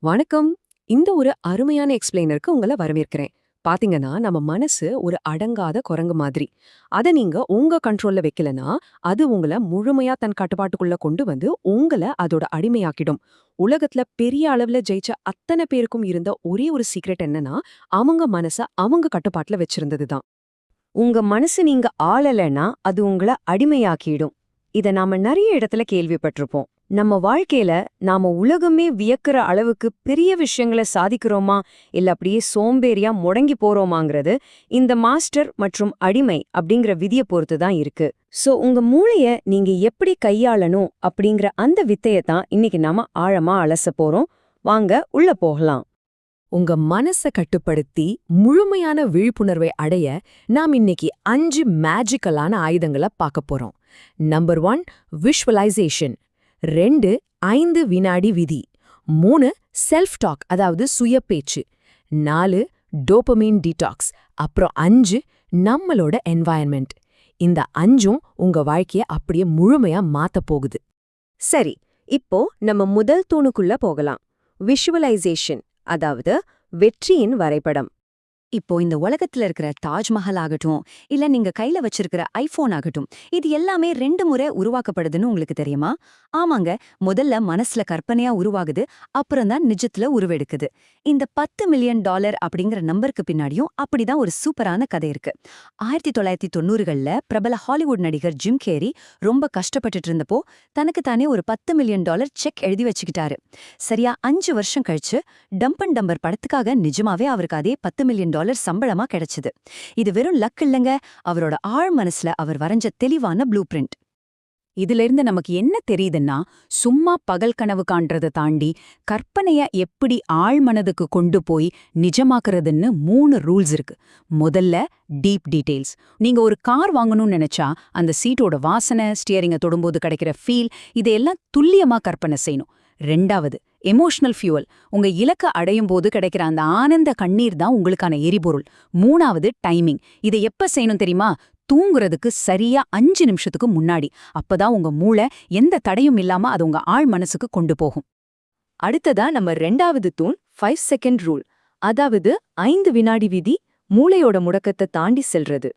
வணக்கம். இந்த ஒரு அருமையான எக்ஸ்பிளைனருக்கு உங்கள வரவேற்கிறேன். பாத்தீங்கன்னா, நம்ம மனசு ஒரு அடங்காத குரங்கு மாதிரி. அத நீங்க உங்க கண்ட்ரோல்ல வைக்கலனா, அது உங்கள முழுமையா தன் கட்டுப்பாட்டுக்குள்ள கொண்டு வந்து, உங்கள அதோட அடிமையாக்கிடும். உலகத்துல பெரிய அளவுல ஜெயிச்ச அத்தன பேருக்கும் இருந்த ஒரே ஒரு சீக்ரெட் என்னன்னா, அவங்க மனச அவங்க கட்டுப்பாட்டுல வச்சிருந்தது தான். உங்க மனசு நீங்க ஆளலன்னா அது உங்கள அடிமையாக்கிடும். இத நாம நெறைய இடத்துல கேள்விப்பட்டிருப்போம். நம்ம வாழ்க்கையில நாம உலகமே வியக்கிற அளவுக்கு பெரிய விஷயங்கள சாதிக்கிறோமா, இல்ல அப்படியே சோம்பேறியா முடங்கி போறோமாங்கிறது இந்த மாஸ்டர் மற்றும் அடிமை அப்படிங்கிற விதிய பொறுத்து தான் இருக்கு. உங்க மூளைய நீங்க எப்படி கையாளணும் அப்படிங்கிற அந்த வித்தைய தான் இன்னைக்கு நாம ஆழமா அலச போறோம். வாங்க உள்ள போகலாம். உங்க மனச கட்டுப்படுத்தி முழுமையான விழிப்புணர்வை அடைய நாம் இன்னைக்கு 5 மேஜிக்கலான ஆயுதங்கள பார்க்க போறோம். நம்பர் 1 விஷுவலைசேஷன், 2 5 வினாடி விதி, 3 செல்ஃப் டாக் அதாவது சுய பேச்சு, 4 டோபமைன் டீடாக்ஸ், அப்புறம் 5 நம்மளோட என்வாயன்மெண்ட். இந்த 5ம் உங்க வாழ்க்கைய அப்படியே முழுமையா மாத்தப் போகுது. சரி, இப்போ நம்ம முதல் தூணுக்குள்ள போகலாம். விஷுவலைசேஷன், அதாவது வெற்றியின் வரைபடம். இப்போ இந்த உலகத்துல இருக்கிற தாஜ்மஹல் ஆகட்டும், இல்ல நீங்க கையில வச்சிருக்கிற ஐபோன் ஆகட்டும், இது எல்லாமே 2 முறை உருவாக்கப்படுதுன்னு உங்களுக்கு தெரியுமா? ஆமாங்க, முதல்ல மனசுல கற்பனையா உருவாகுது, அப்புறம் தான் நிஜத்துல உருவெடுக்குது. இந்த $10 மில்லியன் அப்படிங்கிற நம்பருக்கு பின்னாடியும் அப்படிதான் ஒரு சூப்பரான கதை இருக்கு. 1990கள்ல பிரபல ஹாலிவுட் நடிகர் ஜிம் கேரி ரொம்ப கஷ்டப்பட்டுட்டு இருந்தப்போ தனக்கு தானே ஒரு $10 மில்லியன் செக் எழுதி வச்சுக்கிட்டாரு. சரியா 5 வருஷம் கழிச்சு டம்ப் அண்ட் டம்பர் படத்துக்காக நிஜமாவே அவருக்கு அதே $10 மில்லியன் சம்பளமா கிடைச்சது. இது வெறும் லக் இல்லங்க, அவரோட ஆழ் மனசுல அவர் வரைஞ்ச தெளிவான ப்ளூ பிரிண்ட். இதுல இருந்து நமக்கு என்ன தெரியுதுன்னா, சும்மா பகல் கனவு காண்றத தாண்டி கற்பனைய எப்படி ஆழ்மனதுக்கு கொண்டு போய் நிஜமாக்குறதுன்னு 3 ரூல்ஸ் இருக்கு. முதல்ல டீப் டீடைல்ஸ். நீங்க ஒரு கார் வாங்கணும்னு நினைச்சா அந்த சீட்டோட வாசனை, ஸ்டியரிங்க தொடும்போது கிடைக்கிற ஃபீல், இதையெல்லாம் துல்லியமா கற்பனை செய்யணும். 2வது எமோஷனல் ஃபியூவல். உங்க இலக்க அடையும் போது கிடைக்கிற அந்த ஆனந்த கண்ணீர் தான் உங்களுக்கான எரிபொருள். 3வது டைமிங். இதை எப்ப செய்யணும் தெரியுமா? தூங்குறதுக்கு சரியா 5 நிமிஷத்துக்கு முன்னாடி. அப்பதான் உங்க மூளை எந்த தடையும் இல்லாம அது உங்க ஆழ் மனசுக்கு கொண்டு போகும். அடுத்ததா நம்ம 2வது தூண் 5 செகண்ட் ரூல், அதாவது 5 வினாடி விதி, மூளையோட முடக்கத்தை தாண்டி செல்றது.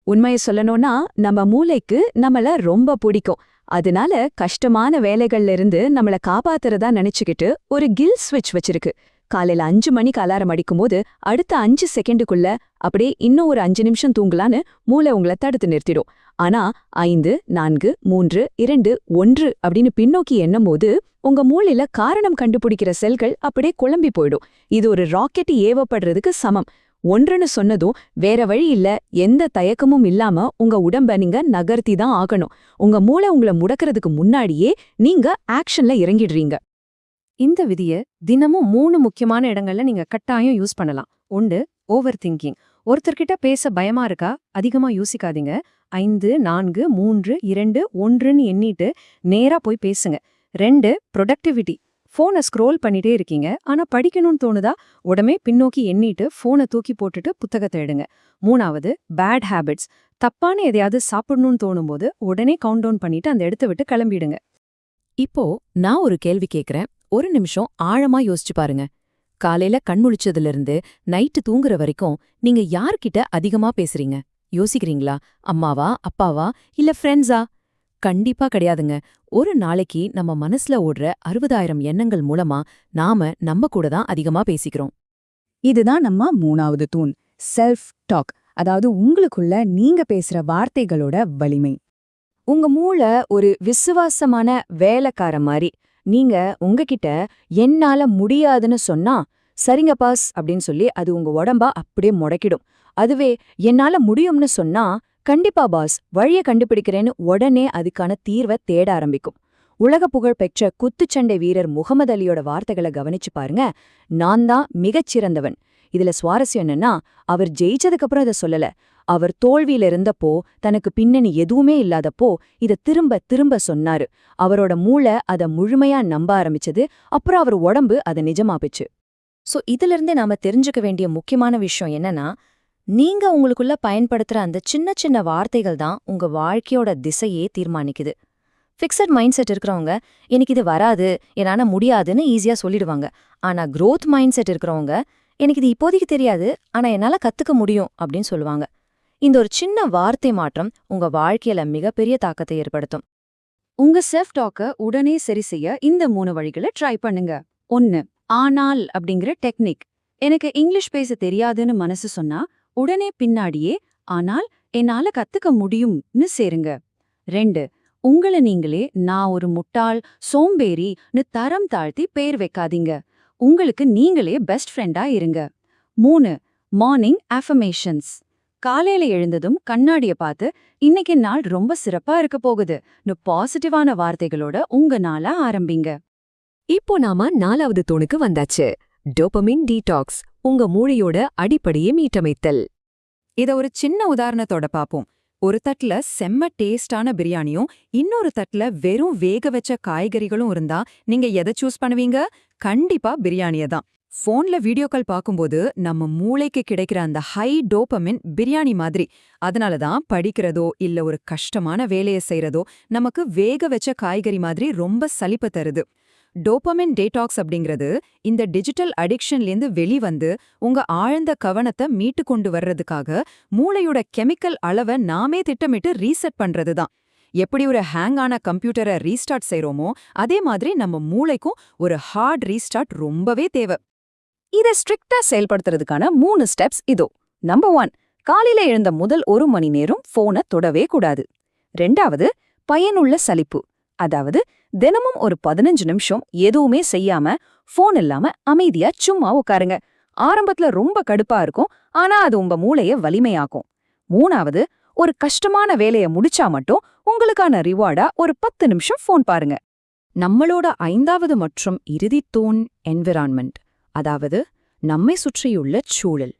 உண்மையை சொல்லணும்னா நம்ம மூளைக்கு நம்மள ரொம்ப பிடிக்கும். அதனால கஷ்டமான வேலைகள்ல இருந்து நம்மள காப்பாத்துறதா நினைச்சுக்கிட்டு ஒரு கில் ஸ்விட்ச் வச்சிருக்கு. காலையில 5 மணிக்கு அலாரம் அடிக்கும்போது அடுத்த 5 செகண்டுக்குள்ள அப்படியே இன்னும் ஒரு 5 நிமிஷம் தூங்கலான்னு மூளை உங்களை தடுத்து நிறுத்திடும். ஆனா 5 4 3 2 1 அப்படின்னு பின்னோக்கி எண்ணும்போது உங்க மூளையில காரணம் கண்டுபிடிக்கிற செல்கள் அப்படியே குழம்பி போயிடும். இது ஒரு ராக்கெட் ஏவப்படுறதுக்கு சமம். 1ன்னு சொன்னதும் வேற வழி இல்ல, எந்த தயக்கமும் இல்லாம உங்க உடம்ப நீங்க நகர்த்தி தான் ஆகணும். உங்க மூளை உங்களை முடக்கிறதுக்கு முன்னாடியே நீங்க ஆக்ஷன்ல இறங்கிடுறீங்க. இந்த விதிய தினமும் 3 முக்கியமான இடங்கள்ல நீங்க கட்டாயம் யூஸ் பண்ணலாம். 1 ஓவர் திங்கிங். ஒருத்தர்கிட்ட பேச பயமா இருக்கா? அதிகமா யோசிக்காதீங்க. 5 4 3 2 1ன்னு எண்ணிட்டு நேரா போய் பேசுங்க. 2 ப்ரொடக்டிவிட்டி. ஃபோனை ஸ்க்ரோல் பண்ணிட்டே இருக்கீங்க, ஆனா படிக்கணும்னு தோணுதா? உடனே பின்னோக்கி எண்ணிட்டு ஃபோனை தூக்கி போட்டுட்டு புத்தகத்தை எடுங்க. 3வது பேட் ஹேபிட்ஸ். தப்பான எதையாவது சாப்பிடணும்னு தோணும்போது உடனே கவுண்ட் டவுன் பண்ணிட்டு அந்த இடத்த விட்டு கிளம்பிடுங்க. இப்போ நான் ஒரு கேள்வி கேக்குறேன். ஒரு நிமிஷம் ஆழமா யோசிச்சு பாருங்க. காலையில கண்முழிச்சதுல இருந்து நைட்டு தூங்குற வரைக்கும் நீங்க யார்கிட்ட அதிகமா பேசுறீங்க? யோசிக்கிறீங்களா? அம்மாவா, அப்பாவா, இல்ல ஃப்ரெண்ட்ஸா? கண்டிப்பா கிடையாதுங்க. ஒரு நாளைக்கு நம்ம மனசுல ஓடுற 60,000 எண்ணங்கள் மூலமா நாம நம்ம கூட தான் அதிகமா பேசிக்கிறோம். இதுதான் நம்ம 3வது தூண், செல்ஃப் டாக். அதாவது உங்களுக்குள்ள நீங்க பேசுற வார்த்தைகளோட வலிமை. உங்க மூளை ஒரு விசுவாசமான வேலைக்கார மாதிரி. நீங்க உங்ககிட்ட என்னால முடியாதுன்னு சொன்னா சரிங்க பாஸ் அப்படின்னு சொல்லி அது உங்க உடம்பா அப்படியே முடக்கிடும். அதுவே என்னால முடியும்னு சொன்னா கண்டிப்பா பாஸ், வழிய கண்டுபிடிக்கிறேன்னு உடனே அதுக்கான தீர்வை தேட ஆரம்பிக்கும். உலக புகழ் பெற்ற குத்துச்சண்டை வீரர் முகமது அலியோட வார்த்தைகளை கவனிச்சு பாருங்க. நான் தான் மிகச்சிறந்தவன். இதுல சுவாரஸ்யம் என்னன்னா, அவர் ஜெயிச்சதுக்கு அப்புறம் இதை சொல்லல. அவர் தோல்வியில இருந்தப்போ, தனக்கு பின்னணி எதுவுமே இல்லாதப்போ இத திரும்ப திரும்ப சொன்னாரு. அவரோட மூளை அத முழுமையா நம்ப ஆரம்பிச்சது. அப்புறம் அவர் உடம்பு அதை நிஜமாப்பிச்சு. இதிலிருந்து நாம தெரிஞ்சுக்க வேண்டிய முக்கியமான விஷயம் என்னன்னா, நீங்க உங்களுக்குள்ள பயன்படுத்துற அந்த சின்ன சின்ன வார்த்தைகள் தான் உங்க வாழ்க்கையோட திசையே தீர்மானிக்குது. ஃபிக்ஸட் மைண்ட் செட் இருக்கிறவங்க எனக்கு இது வராது, என்னால முடியாதுன்னு ஈஸியா சொல்லிடுவாங்க. ஆனா growth மைண்ட் செட் இருக்கிறவங்க எனக்கு இது இப்போதைக்கு தெரியாது, ஆனா என்னால கத்துக்க முடியும் அப்படின்னு சொல்லுவாங்க. இந்த ஒரு சின்ன வார்த்தை மாற்றம் உங்க வாழ்க்கையில மிகப்பெரிய தாக்கத்தை ஏற்படுத்தும். உங்க செல்ஃப் டாக்க உடனே சரி செய்ய இந்த 3 வழிகளை ட்ரை பண்ணுங்க. 1. ஆனால் அப்படிங்கிற டெக்னிக். எனக்கு இங்கிலீஷ் பேச தெரியாதுன்னு மனசு சொன்னா உடனே பின்னாடியே ஆனால் என்னால கத்துக்க முடியும்னு சேருங்க. 2. உங்களை நீங்களே நான் ஒரு முட்டாள், சோம்பேறின்னு தரம் தாழ்த்தி பேர் வைக்காதீங்க. உங்களுக்கு நீங்களே பெஸ்ட் ஃப்ரெண்டா இருங்க. 3. Morning affirmations. காலையில எழுந்ததும் கண்ணாடிய பார்த்து இன்னைக்கு நாள் ரொம்ப சிறப்பா இருக்க போகுதுன்னு பாசிட்டிவான வார்த்தைகளோட உங்க நாள ஆரம்பிங்க. இப்போ நாம 4வது தூணுக்கு வந்தாச்சு. டோபமின் டீடாக்ஸ், உங்க மூளையோட அடிப்படையை மீட்டமைத்தல். இத ஒரு சின்ன உதாரணத்தோட பாப்போம். ஒரு தட்டுல செம்ம டேஸ்டான பிரியாணியும் இன்னொரு தட்டுல வெறும் வேக வச்ச காய்கறிகளும் இருந்தா நீங்க எதை சூஸ் பண்ணுவீங்க? கண்டிப்பா பிரியாணிய தான். போன்ல வீடியோ கால் பார்க்கும்போது நம்ம மூளைக்கு கிடைக்கிற அந்த ஹை டோபமின் பிரியாணி மாதிரி. அதனாலதான் படிக்கிறதோ இல்ல ஒரு கஷ்டமான வேலையை செய்யறதோ நமக்கு வேக வச்ச காய்கறி மாதிரி ரொம்ப சலிப்பு தருது. டோபமின் டேடாக்ஸ் அப்படிங்கிறது இந்த டிஜிட்டல் அடிக்ஷன்லேருந்து வெளிவந்து உங்க ஆழ்ந்த கவனத்தை மீட்டு கொண்டு வர்றதுக்காக மூளையோட கெமிக்கல் அளவை நாமே திட்டமிட்டு ரீசெட் பண்றது தான். எப்படி ஒரு ஹேங் ஆன கம்ப்யூட்டரை ரீஸ்டார்ட் செய்றோமோ அதே மாதிரி நம்ம மூளைக்கும் ஒரு ஹார்ட் ரீஸ்டார்ட் ரொம்பவே தேவை. இதை ஸ்ட்ரிக்டா செயல்படுத்துறதுக்கான 3 ஸ்டெப்ஸ் இதோ. நம்பர் 1. காலையில எழுந்த முதல் 1 மணி நேரம் போனை தொடவே கூடாது. 2வது, பயனுள்ள சலிப்பு. அதாவது தினமும் ஒரு 15 நிமிஷம் எதுவுமே செய்யாம போன் இல்லாம அமைதியா சும்மா உட்காருங்க. ஆரம்பத்துல ரொம்ப கடுப்பா இருக்கும், ஆனா அது உங்க மூளைய வலிமையாக்கும். 3வது, ஒரு கஷ்டமான வேலையை முடிச்சா மட்டும் உங்களுக்கான ரிவார்டா ஒரு 10 நிமிஷம் போன் பாருங்க. நம்மளோட 5வது மற்றும் இறுதி தூண் என்விரான்மெண்ட், அதாவது நம்மை சுற்றியுள்ள சூழல்.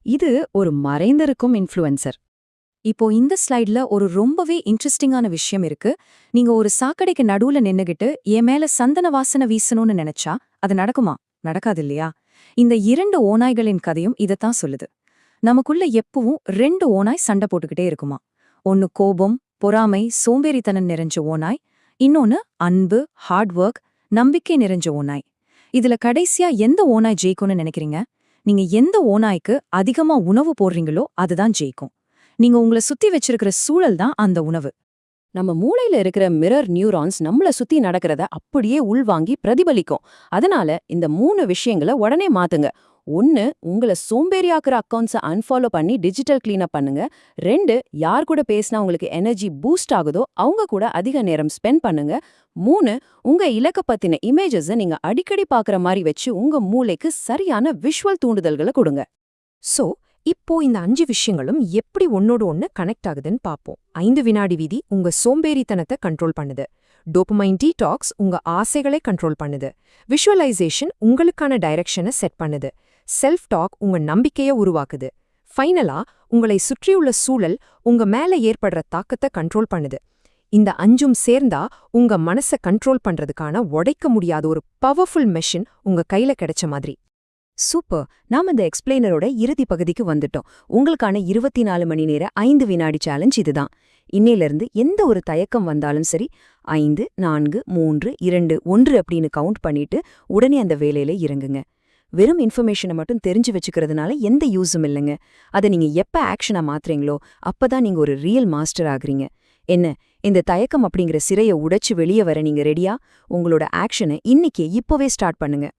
இது ஒரு மறைந்திருக்கும் இன்ஃப்ளூயன்சர். இப்போ இந்த ஸ்லைட்ல ஒரு ரொம்பவே இன்ட்ரெஸ்டிங்கான விஷயம் இருக்கு. நீங்க ஒரு சாக்கடைக்கு நடுவுல நின்னுகிட்டு என் மேல சந்தன வாசனை வீசணும்னு நினைச்சா அது நடக்குமா? நடக்காது இல்லையா? இந்த 2 ஓநாய்களின் கதையும் இதத்தான் சொல்லுது. நமக்குள்ள எப்பவும் 2 ஓநாய் சண்டை போட்டுக்கிட்டே இருக்குமா. ஒன்னு கோபம், பொறாமை, சோம்பேறித்தனம் நிறைஞ்ச ஓநாய். இன்னொன்னு அன்பு, ஹார்ட் ஒர்க், நம்பிக்கை நிறைஞ்ச ஓநாய். இதுல கடைசியா எந்த ஓநாய் ஜெயிக்கும்னு நினைக்கிறீங்க? நீங்க எந்த ஓநாய்க்கு அதிகமா உணவு போடுறீங்களோ அதுதான் ஜெயிக்கும். நீங்க உங்களை சுத்தி வச்சிருக்கிற சூழல் தான் அந்த உணவு. நம்ம மூளையில இருக்கிற மிரர் நியூரான்ஸ் நம்மள சுத்தி நடக்கிறத அப்படியே உள்வாங்கி பிரதிபலிக்கும். அதனால இந்த 3 விஷயங்களை உடனே மாத்துங்க. 1. உங்களை சோம்பேறியாக்குற அக்கௌண்ட்ஸை அன்ஃபாலோ பண்ணி டிஜிட்டல் கிளீனப் பண்ணுங்க. 2. யார் கூட பேசினா உங்களுக்கு எனர்ஜி பூஸ்ட் ஆகுதோ அவங்க கூட அதிக நேரம் ஸ்பெண்ட் பண்ணுங்க. 3. உங்க இலக்க பத்தின இமேஜஸை நீங்க அடிக்கடி பாக்குற மாதிரி வச்சு உங்க மூளைக்கு சரியான விஷுவல் தூண்டுதல்களை கொடுங்க. சோ இப்போ இந்த 5 விஷயங்களும் எப்படி ஒன்னோடு ஒன்னு கனெக்ட் ஆகுதுன்னு பாப்போம். 5 வினாடி வீதி உங்க சோம்பேறித்தனத்தை கண்ட்ரோல் பண்ணுது. டோபமைன் டீடாக்ஸ் உங்க ஆசைகளை கண்ட்ரோல் பண்ணுது. விஷுவலைசேஷன் உங்களுக்கான டைரக்ஷனை செட் பண்ணுது. செல்ஃப் டாக் உங்க நம்பிக்கையை உருவாக்குது. ஃபைனலா உங்களை சுற்றியுள்ள சூழல் உங்க மேல ஏற்படுற தாக்கத்தை கண்ட்ரோல் பண்ணுது. இந்த 5ம் சேர்ந்தா உங்க மனசை கண்ட்ரோல் பண்றதுக்கான உடைக்க முடியாத ஒரு பவர்ஃபுல் மெஷின் உங்க கையில கிடைச்ச மாதிரி. சூப்பர்! நாம இந்த எக்ஸ்பிளைனரோட இறுதி பகுதிக்கு வந்துட்டோம். உங்களுக்கான 24 மணி நேர 5 வினாடி சேலஞ்ச் இதுதான். இன்னையிலிருந்து எந்த ஒரு தயக்கம் வந்தாலும் சரி 5, 4, 3, 2, 1 அப்படின்னு கவுண்ட் பண்ணிட்டு உடனே அந்த வேலையில இறங்குங்க. வெறும் இன்ஃபர்மேஷனை மட்டும் தெரிஞ்சு வச்சுக்கிறதுனால எந்த யூஸும் இல்லைங்க. அதை நீங்க எப்ப ஆக்ஷனா மாத்துறீங்களோ அப்பதான் நீங்க ஒரு ரியல் மாஸ்டர் ஆகுறீங்க. என்ன, இந்த தயக்கம் அப்படிங்கிற சிறையை உடைச்சு வெளியே வர நீங்க ரெடியா? உங்களோட ஆக்ஷனை இன்னைக்கே இப்போவே ஸ்டார்ட் பண்ணுங்க.